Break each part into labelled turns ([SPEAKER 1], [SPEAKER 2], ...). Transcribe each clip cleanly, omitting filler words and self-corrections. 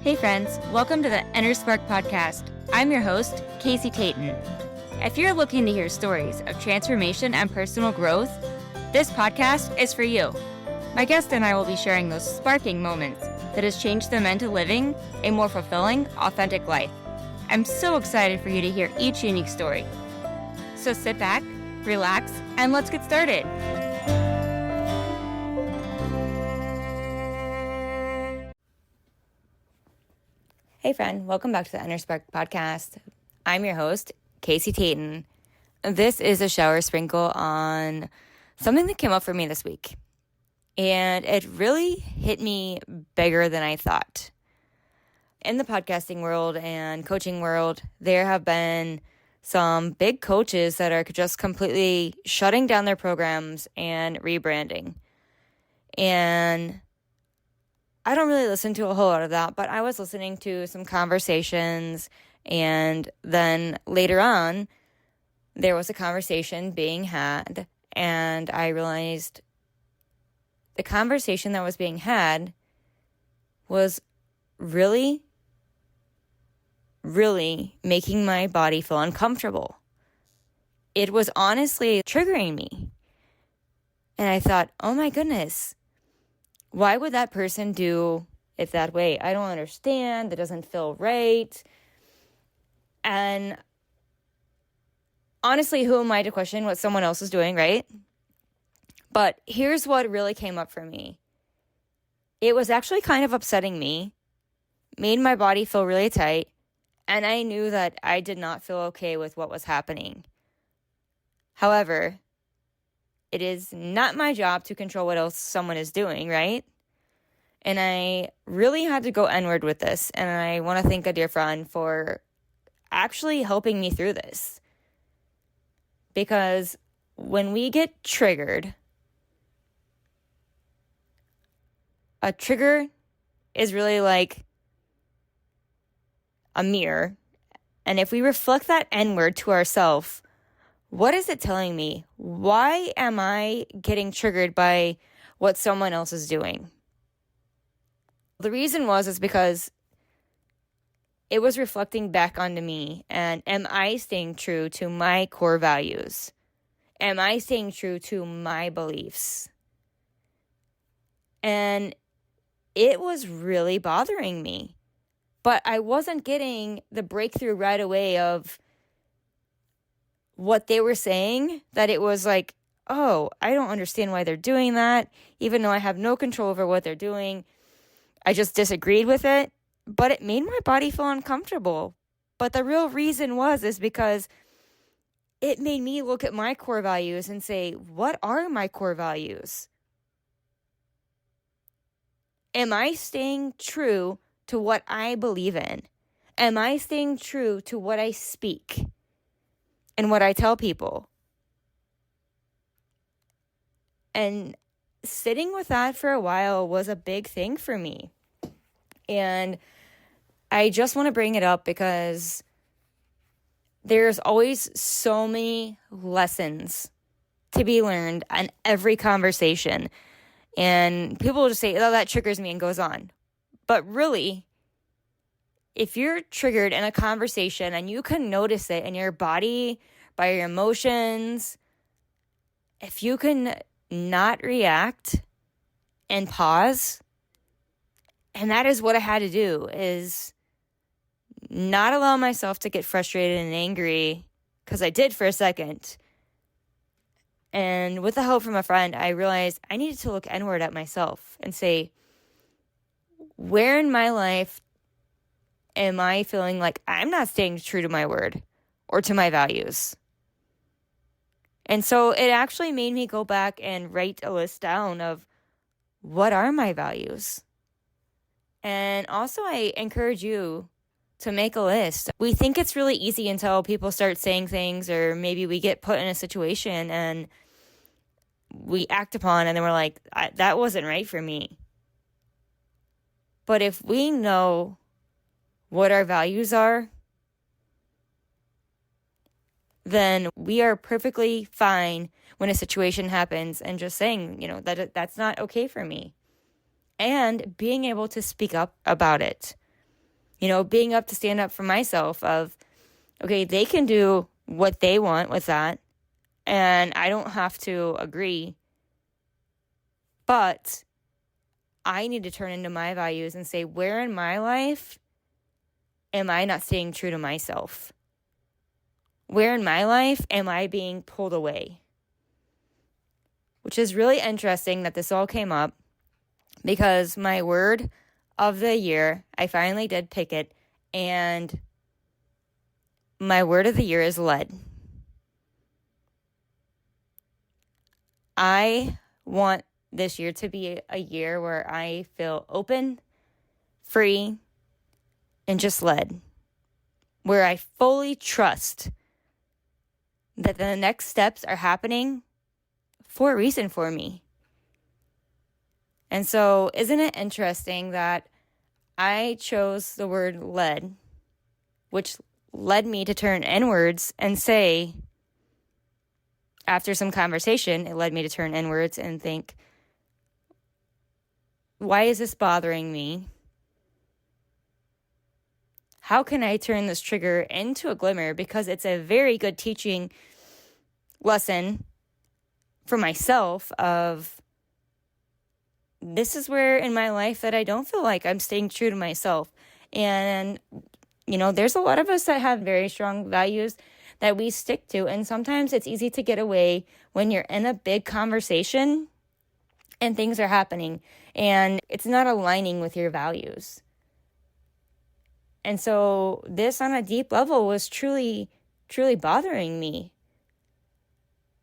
[SPEAKER 1] Hey friends, welcome to the Inner Spark podcast. I'm your host, Casey Tayton. If you're looking to hear stories of transformation and personal growth, this podcast is for you. My guest and I will be sharing those sparking moments that has changed them into living a more fulfilling, authentic life. I'm so excited for you to hear each unique story. So sit back, relax, and let's get started. Hey friend, welcome back to the Inner Spark podcast. I'm your host, Casey Tayton. This is a shower sprinkle on something that came up for me this week. And it really hit me bigger than I thought. In the podcasting world and coaching world, there have been some big coaches that are just completely shutting down their programs and rebranding. And I don't really listen to a whole lot of that, but I was listening to some conversations, and then later on, there was a conversation being had, and I realized the conversation that was being had was really making my body feel uncomfortable. It was honestly triggering me. And I thought, oh my goodness, why would that person do it that way? I don't understand. That doesn't feel right. And honestly, who am I to question what someone else is doing, right? But here's what really came up for me. It was actually kind of upsetting me, made my body feel really tight, and I knew that I did not feel okay with what was happening. However, it is not my job to control what else someone is doing, right? And I really had to go inward with this. And I want to thank a dear friend for actually helping me through this. Because when we get triggered, a trigger is really like a mirror. And if we reflect that inward to ourselves, what is it telling me? Why am I getting triggered by what someone else is doing? The reason is because it was reflecting back onto me. And am I staying true to my core values? Am I staying true to my beliefs? And it was really bothering me. But I wasn't getting the breakthrough right away of what they were saying, that it was like, oh, I don't understand why they're doing that, even though I have no control over what they're doing. I just disagreed with it, but it made my body feel uncomfortable. But the real reason is because it made me look at my core values and say, what are my core values? Am I staying true to what I believe in? Am I staying true to what I speak and what I tell people? And sitting with that for a while was a big thing for me. And I just want to bring it up because there's always so many lessons to be learned on every conversation. And people will just say, oh, that triggers me, and goes on. But really, if you're triggered in a conversation and you can notice it in your body, by your emotions, if you can not react and pause, and that is what I had to do, is not allow myself to get frustrated and angry, because I did for a second. And with the help from a friend, I realized I needed to look inward at myself and say, where in my life am I feeling like I'm not staying true to my word or to my values? And so it actually made me go back and write a list down of what are my values. And also I encourage you to make a list. We think it's really easy until people start saying things, or maybe we get put in a situation and we act upon, and then we're like, that wasn't right for me. But if we know what our values are, then we are perfectly fine when a situation happens and just saying, that's not okay for me. And being able to speak up about it. being up to stand up for myself of, okay, they can do what they want with that, and I don't have to agree. But I need to turn into my values and say, where in my life am I not staying true to myself? Where in my life am I being pulled away? Which is really interesting that this all came up because my word of the year, I finally did pick it, and my word of the year is led. I want this year to be a year where I feel open, free, and just led. Where I fully trust that the next steps are happening for a reason for me. And so, isn't it interesting that I chose the word led, which led me to turn inwards and say, after some conversation, it led me to turn inwards and think, why is this bothering me? How can I turn this trigger into a glimmer? Because it's a very good teaching lesson for myself of, this is where in my life that I don't feel like I'm staying true to myself. And, there's a lot of us that have very strong values that we stick to. And sometimes it's easy to get away when you're in a big conversation and things are happening and it's not aligning with your values. And so this on a deep level was truly, truly bothering me.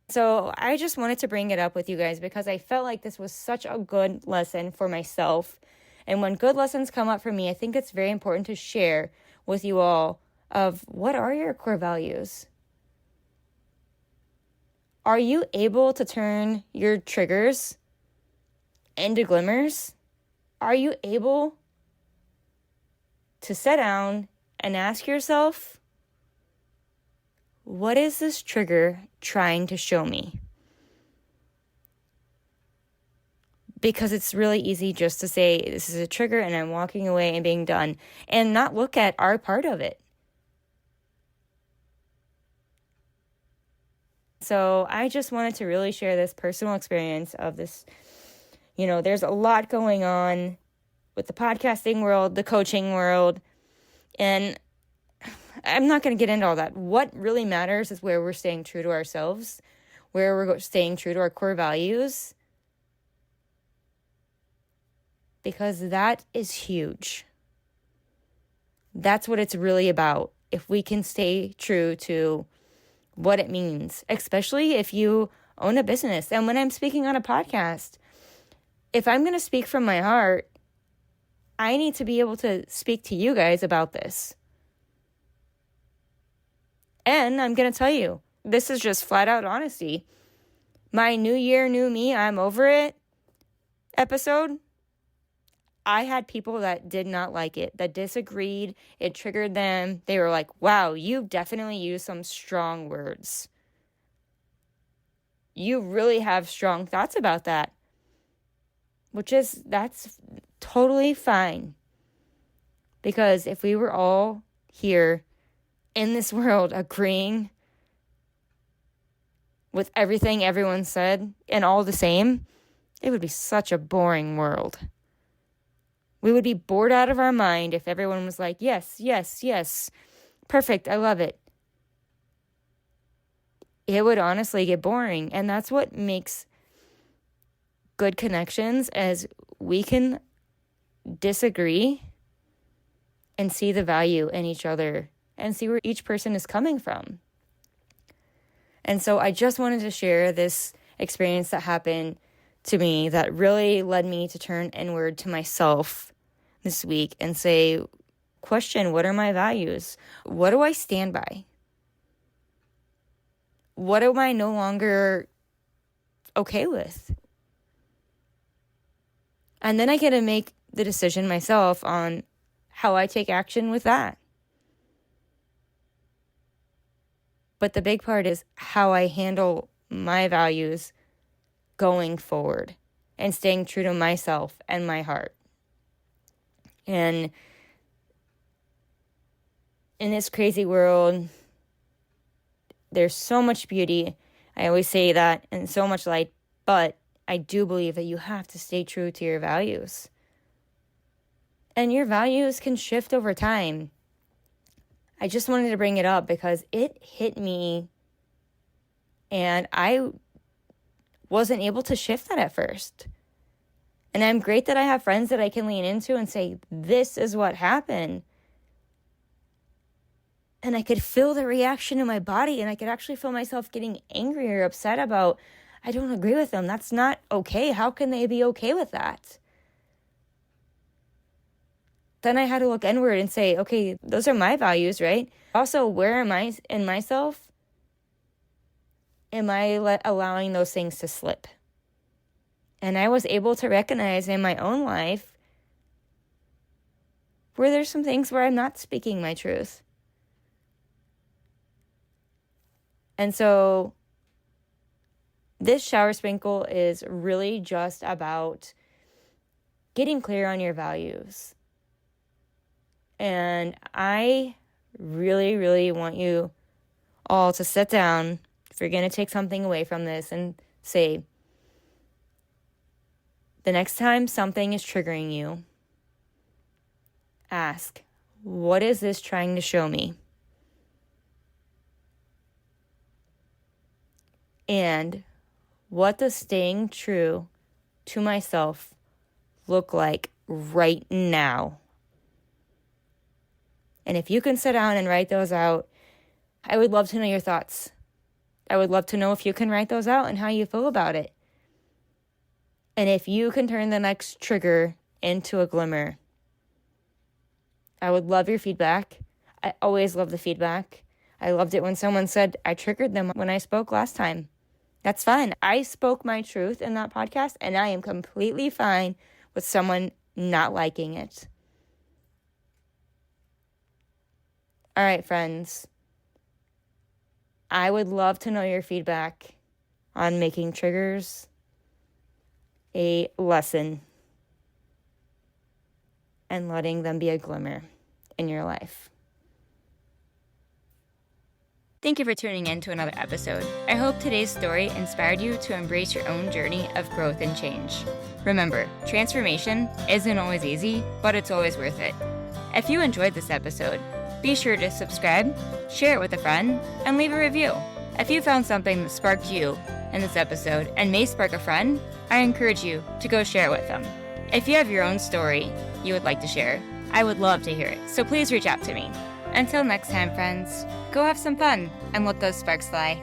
[SPEAKER 1] So I just wanted to bring it up with you guys because I felt like this was such a good lesson for myself. And when good lessons come up for me, I think it's very important to share with you all of what are your core values? Are you able to turn your triggers into glimmers? Are you able to sit down and ask yourself, what is this trigger trying to show me? Because it's really easy just to say, this is a trigger and I'm walking away and being done, and not look at our part of it. So I just wanted to really share this personal experience of this. There's a lot going on with the podcasting world, the coaching world, and I'm not going to get into all that. What really matters is where we're staying true to ourselves, where we're staying true to our core values, because that is huge. That's what it's really about. If we can stay true to what it means, especially if you own a business. And when I'm speaking on a podcast, if I'm going to speak from my heart, I need to be able to speak to you guys about this. And I'm going to tell you, this is just flat out honesty. My new year, new me, I'm over it episode, I had people that did not like it, that disagreed. It triggered them. They were like, wow, you definitely used some strong words. You really have strong thoughts about that. That's totally fine. Because if we were all here in this world agreeing with everything everyone said and all the same, it would be such a boring world. We would be bored out of our mind if everyone was like, yes, yes, yes, perfect, I love it. It would honestly get boring. And that's what makes good connections, as we can disagree and see the value in each other and see where each person is coming from. And so I just wanted to share this experience that happened to me that really led me to turn inward to myself this week and say, question, what are my values? What do I stand by? What am I no longer okay with? And then I get to make the decision myself on how I take action with that. But the big part is how I handle my values going forward and staying true to myself and my heart. And in this crazy world, there's so much beauty. I always say that, and so much light, but I do believe that you have to stay true to your values. And your values can shift over time. I just wanted to bring it up because it hit me and I wasn't able to shift that at first. And I'm great that I have friends that I can lean into and say, this is what happened. And I could feel the reaction in my body, and I could actually feel myself getting angry or upset about, I don't agree with them. That's not okay. How can they be okay with that? Then I had to look inward and say, okay, those are my values, right? Also, where am I in myself? Am I allowing those things to slip? And I was able to recognize in my own life where there's some things where I'm not speaking my truth. And so this shower sprinkle is really just about getting clear on your values. And I really, really want you all to sit down, if you're going to take something away from this, and say, the next time something is triggering you, ask, what is this trying to show me? And what does staying true to myself look like right now? And if you can sit down and write those out, I would love to know your thoughts. I would love to know if you can write those out and how you feel about it. And if you can turn the next trigger into a glimmer. I would love your feedback. I always love the feedback. I loved it when someone said, I triggered them when I spoke last time. That's fine. I spoke my truth in that podcast, and I am completely fine with someone not liking it. All right, friends. I would love to know your feedback on making triggers a lesson and letting them be a glimmer in your life. Thank you for tuning in to another episode. I hope today's story inspired you to embrace your own journey of growth and change. Remember, transformation isn't always easy, but it's always worth it. If you enjoyed this episode, be sure to subscribe, share it with a friend, and leave a review. If you found something that sparked you in this episode and may spark a friend, I encourage you to go share it with them. If you have your own story you would like to share, I would love to hear it, so please reach out to me. Until next time, friends, go have some fun and let those sparks fly.